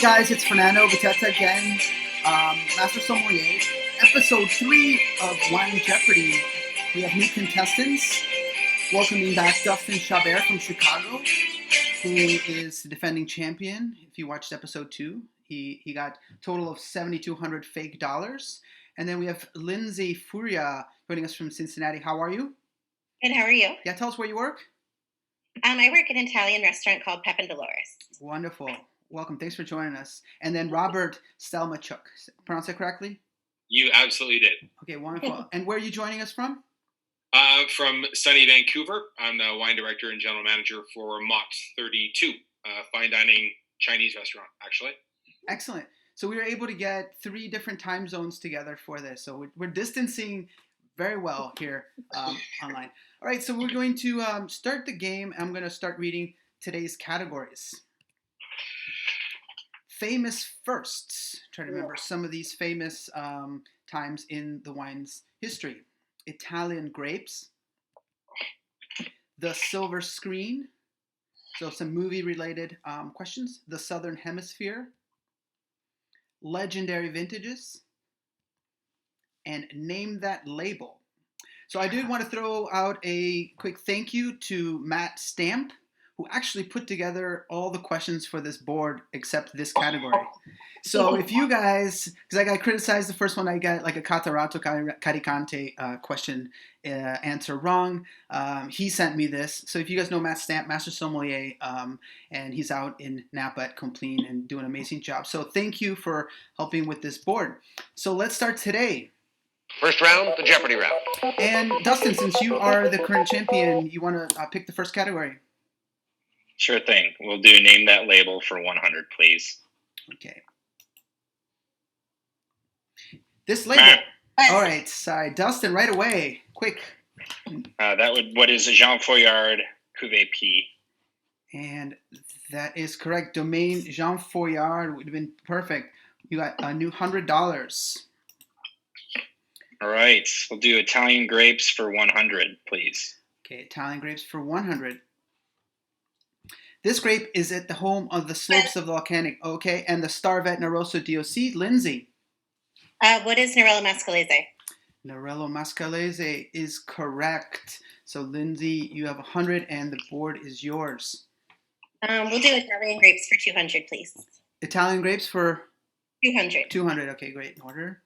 guys, it's Fernando Bateta again, Master Sommelier, episode 3 of Wine Jeopardy. We have new contestants, welcoming back Dustin Chabert from Chicago, who is the defending champion. If you watched episode 2, he got a total of $7,200 fake dollars. And then we have Lindsay Furia joining us from Cincinnati. How are you? Good, how are you? Yeah, tell us where you work. I work at an Italian restaurant called Pep and Dolores. Wonderful. Welcome. Thanks for joining us. And then Robert Stelmachuk. Pronounce it correctly? You absolutely did. Okay, wonderful. And where are you joining us from? From sunny Vancouver. I'm the wine director and general manager for Mott 32, fine dining Chinese restaurant, actually. Excellent. So we were able to get 3 different time zones together for this. So we're distancing very well here online. All right, so we're going to start the game. I'm going to start reading today's categories. Famous firsts. Try to remember some of these famous times in the wine's history. Italian grapes. The silver screen. So some movie-related questions. The Southern Hemisphere. Legendary vintages. And name that label. So I did want to throw out a quick thank you to Matt Stamp, who actually put together all the questions for this board except this category. So if you guys, because I got criticized the first one, I got like a Catarato Caricante question answer wrong. He sent me this. So if you guys know Matt Stamp, Master Sommelier, and he's out in Napa at Compline and doing an amazing job. So thank you for helping with this board. So let's start today. First round, the Jeopardy round. And Dustin, since you are the current champion, you want to pick the first category? Sure thing. We'll do name that label for 100, please. Okay. This label. All right, sorry. Dustin, right away. Quick. What is Jean Foyard Cuvée P? And that is correct. Domaine Jean Foyard would have been perfect. You got a new $100. All right. We'll do Italian grapes for 100, please. Okay, Italian grapes for 100. This grape is at the home of the slopes of the volcanic, okay, and the Star Vet Rosso DOC. Lindsay. What is Nerello Mascalese? Nerello Mascalese is correct. So, Lindsay, you have 100 and the board is yours. We'll do Italian grapes for 200, please. Italian grapes for? 200. 200, okay, great, in order.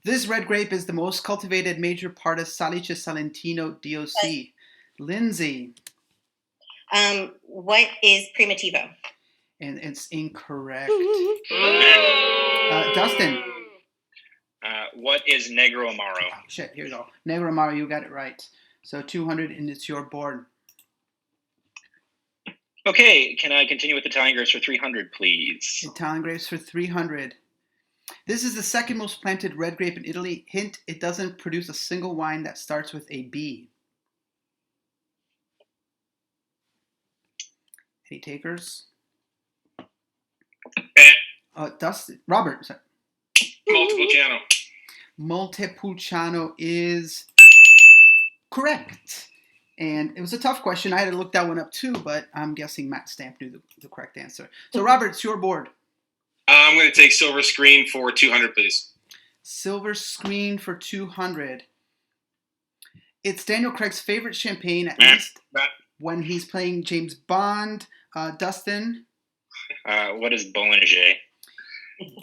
This red grape is the most cultivated major part of Salice Salentino DOC. Lindsay. What is Primitivo? And it's incorrect. Dustin. What is Negro Amaro? Oh, shit, here we go. Negro Amaro, you got it right. So 200 and it's your board. Okay, can I continue with Italian grapes for 300, please? Italian grapes for 300. This is the second most planted red grape in Italy. Hint, it doesn't produce a single wine that starts with a B. Any takers? Dustin. Robert. Sorry. Montepulciano. Montepulciano is correct. And it was a tough question. I had to look that one up too, but I'm guessing Matt Stamp knew the correct answer. So, Robert, it's your board. I'm going to take silver screen for 200, please. Silver screen for 200. It's Daniel Craig's favorite champagne, at least when he's playing James Bond. Dustin? What is Bollinger?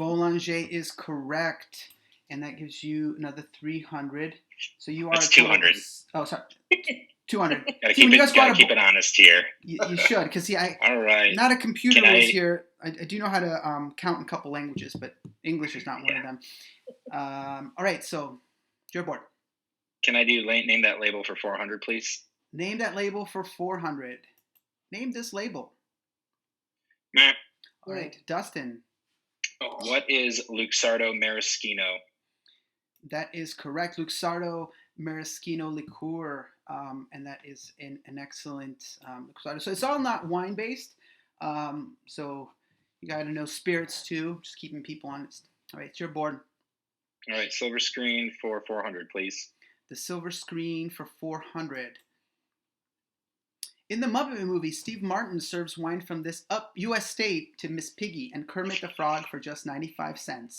Bollinger is correct. And that gives you another 300. So you are... It's 200. Oh, sorry. 200. Gotta keep it honest here. You should, because see, all right. Not a computer is here. I do know how to count in a couple languages, but English is not one of them. All right, so your board. Can I do name that label for 400, please? Name that label for 400. Name this label. Meh. All right, Dustin. What is Luxardo Maraschino? That is correct. Luxardo Maraschino liqueur, and that is an excellent Luxardo. So it's all not wine-based, so you got to know spirits too, just keeping people honest. All right, it's your board. All right, silver screen for 400, please. The silver screen for 400. In the Muppet movie, Steve Martin serves wine from this U.S. state to Miss Piggy and Kermit the Frog for just 95 cents.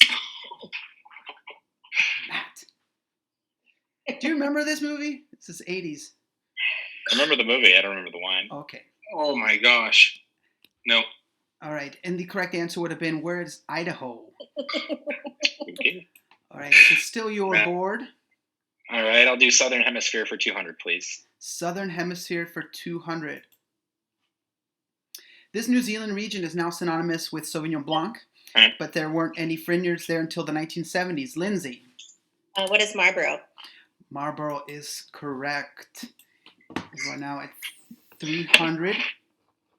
Matt. Do you remember this movie? This is 80s. I remember the movie. I don't remember the wine. Okay. Oh my gosh. No. All right. And the correct answer would have been, where is Idaho? Okay. All right. So still your Matt. board. All right, I'll do Southern Hemisphere for 200, please. Southern Hemisphere for 200. This New Zealand region is now synonymous with Sauvignon Blanc, but there weren't any vineyards there until the 1970s. Lindsay. What is Marlborough? Marlborough is correct. We're now at 300.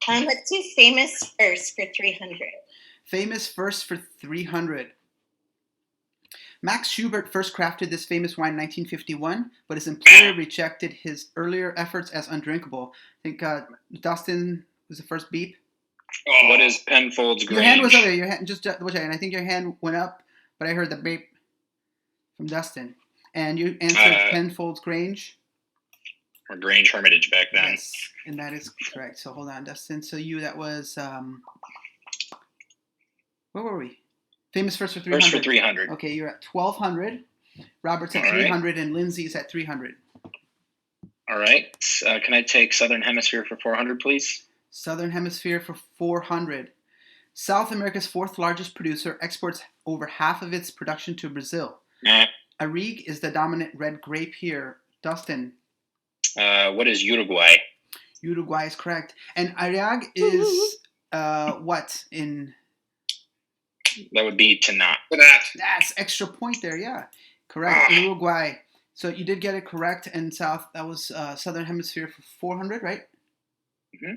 Let's do famous first for 300. Famous first for 300. Max Schubert first crafted this famous wine in 1951, but his employer rejected his earlier efforts as undrinkable. I think Dustin was the first beep. Oh. What is Penfolds Grange? Your hand was up there. Your hand, just double check. And I think your hand went up, but I heard the beep from Dustin. And you answered Penfolds Grange. Or Grange Hermitage back then. Yes, and that is correct. So hold on, Dustin. So that was, where were we? Famous first for 300. First for 300. Okay, you're at 1,200. Robert's at All right. 300, and Lindsay's at 300. All right. Can I take Southern Hemisphere for 400, please? Southern Hemisphere for 400. South America's fourth largest producer exports over half of its production to Brazil. Arrigue is the dominant red grape here. Dustin. What is Uruguay? Uruguay is correct. And Arrigue is what in... That would be Tanat. That's extra point there, yeah. Correct. Uruguay. So you did get it correct. And that was Southern Hemisphere for 400, right? Mm-hmm.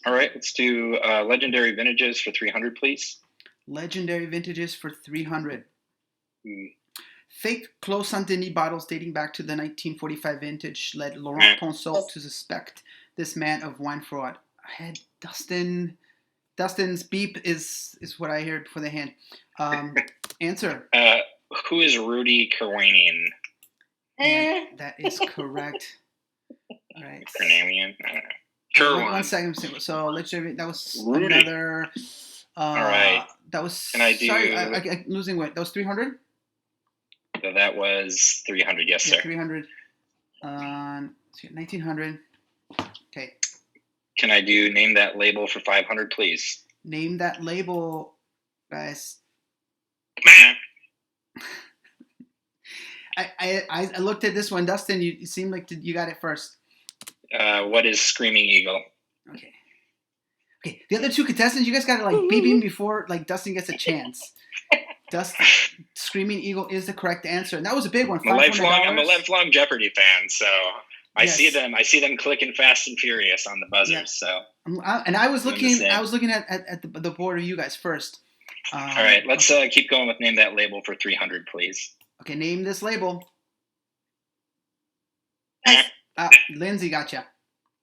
All right, let's do Legendary Vintages for 300, please. Legendary Vintages for 300. Mm. Fake Clos Saint-Denis bottles dating back to the 1945 vintage led Laurent Ponsot to suspect this man of wine fraud. I had Dustin's beep is what I heard for the hand. Answer. Who is Rudy Kerwanian? That is correct. All right. Kerwanian? I don't know. One second. So let's that was Rudy. another. All right. That was. Can I do? Sorry, I'm losing weight. That was 300. So that was 300. Yes, Yeah, sir. 300. 1900. Okay. Can I do Name That Label for 500, please? Name that label, guys. I looked at this one, Dustin. You seem like you got it first. What is Screaming Eagle? Okay. Okay. The other two contestants, you guys got to like beep him before like Dustin gets a chance. Dustin, Screaming Eagle is the correct answer, and that was a big one. I'm a lifelong Jeopardy fan, so I see them clicking fast and furious on the buzzers. Yeah. So. And I was looking at the board of you guys first. All right, let's keep going with Name That Label for 300, please. Okay, name this label. Lindsay, gotcha.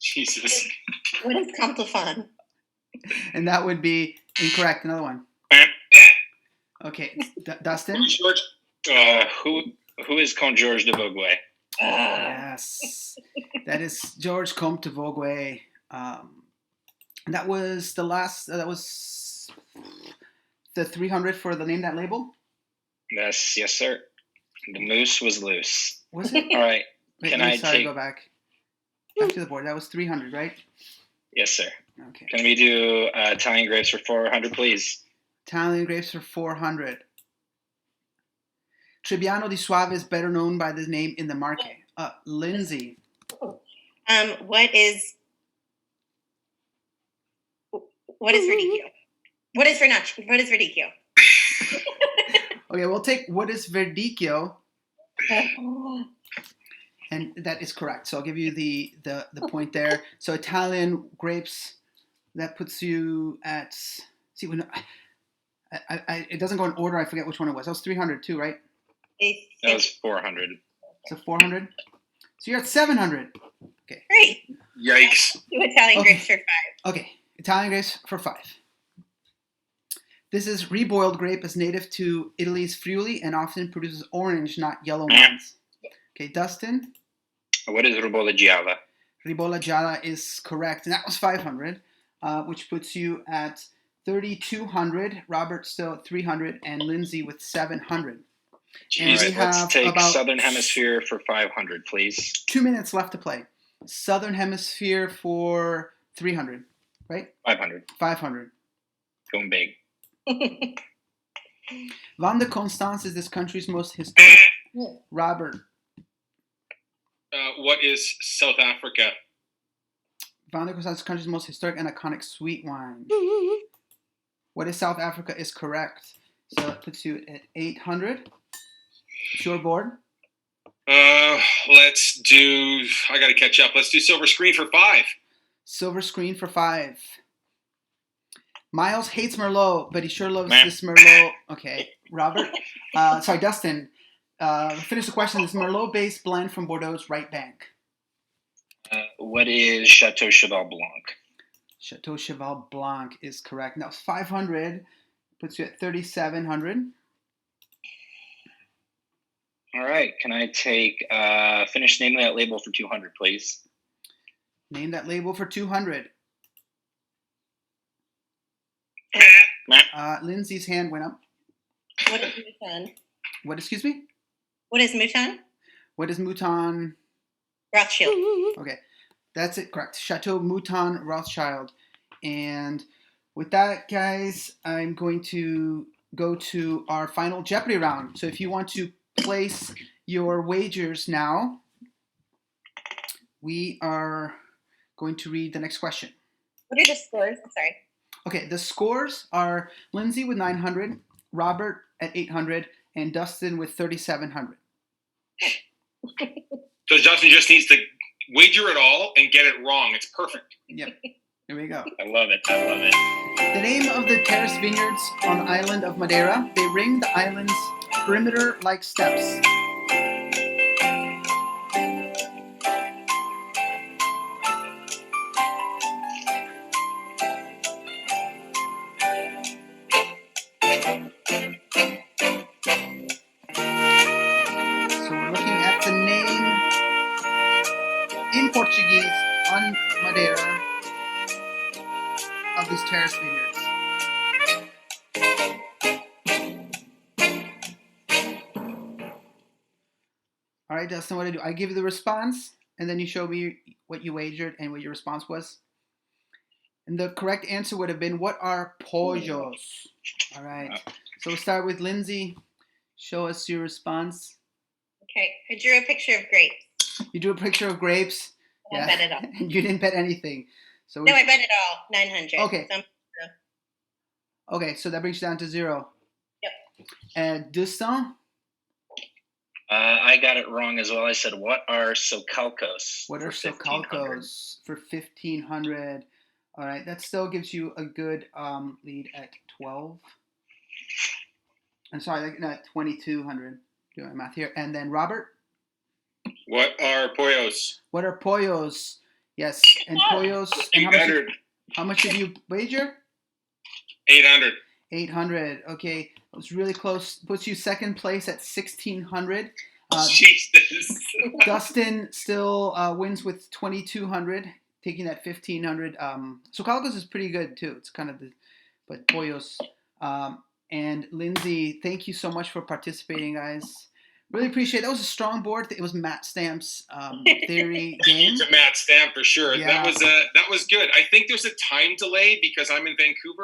Jesus. What is Comptofan? And that would be incorrect. Another one. Okay, Dustin. Who is Comte Georges de Vogüé? Yes, that is George Comte de Vogüé. And that was the last. That was the 300 for the Name That Label. Yes, sir. The moose was loose. Was it? All right. Wait, go back to the board. That was 300, right? Yes, sir. Okay. Can we do Italian Grapes for 400, please? Italian Grapes for 400. Trebbiano di Suave is better known by this name in the market. Lindsay. What is Verdicchio? What is Verdicchio? Okay, we'll take what is Verdicchio, and that is correct. So I'll give you the point there. So Italian grapes, that puts you at. See, when it doesn't go in order. I forget which one it was. That was 300 too, right? That was 400. So 400. So you're at 700. Okay. Great. Yikes. Do Italian grapes for 5. Okay, Italian grapes for 5. This is reboiled grape, is native to Italy's Friuli and often produces orange, not yellow ones. Okay, Dustin. What is Rubola Gialla? Ribolla Gialla is correct. And that was 500, which puts you at 3,200. Robert still at 300, and Lindsay with 700. And All we right, let's have take about Southern Hemisphere for 500, please. 2 minutes left to play. Southern Hemisphere for 300, right? 500. 500. Going big. Van de Constance is this country's most historic. Robert. What is South Africa? Van de Constance is the country's most historic and iconic sweet wine. What is South Africa is correct. So that puts you at 800. It's your board. Let's do. I got to catch up. Let's do silver screen for 5. Silver screen for 5. Miles hates Merlot, but he sure loves Meh. this Merlot. Okay, Robert. Sorry, Dustin. Finish the question. This Merlot-based blend from Bordeaux's right bank. What is Chateau Cheval Blanc? Chateau Cheval Blanc is correct. Now 500 puts you at 3,700. All right. Can I take finish naming that label for 200, please? Name that label for 200. Lindsay's hand went up. What is Mouton? What, excuse me? What is Mouton? What is Mouton? Rothschild. Okay, that's it, correct. Chateau Mouton Rothschild. And with that, guys, I'm going to go to our final Jeopardy round. So if you want to place your wagers now, we are going to read the next question. What are the scores? I'm sorry. Okay, the scores are Lindsay with 900, Robert at 800, and Dustin with 3,700. So Justin just needs to wager it all and get it wrong. It's perfect. Yep, here we go. I love it. I love it. The name of the terrace vineyards on the island of Madeira, they ring the island's perimeter like steps. So we're looking at the name in Portuguese on Madeira of these terrace vineyards. All right, Dustin, what do I do? I give you the response, and then you show me what you wagered and what your response was. And the correct answer would have been, what are pollos? All right, so we'll start with Lindsay. Show us your response. Okay, I drew a picture of grapes. You drew a picture of grapes. I bet it all. And you didn't bet anything. So No, I bet it all. 900. Okay. So Okay, so that brings you down to 0. Yep. And Dustin, I got it wrong as well. I said, what are socalcos? what are for 1,500? socalcos for 1,500? All right, that still gives you a good lead at 12. I'm sorry, like, not 2,200. Doing my math here. And then Robert, What are pollos? what are pollos? Yes, and pollos. And 800. how much did you wager? 800. 800. Okay, it was really close. Puts you second place at 1,600. Jesus. Dustin still wins with 2,200, taking that 1,500. Socalcos is pretty good too. It's kind of but pollos. And Lindsay, thank you so much for participating, guys. Really appreciate it. That was a strong board. It was Matt Stamp's theory game. To Matt Stamp for sure. Yeah. That was good. I think there's a time delay because I'm in Vancouver.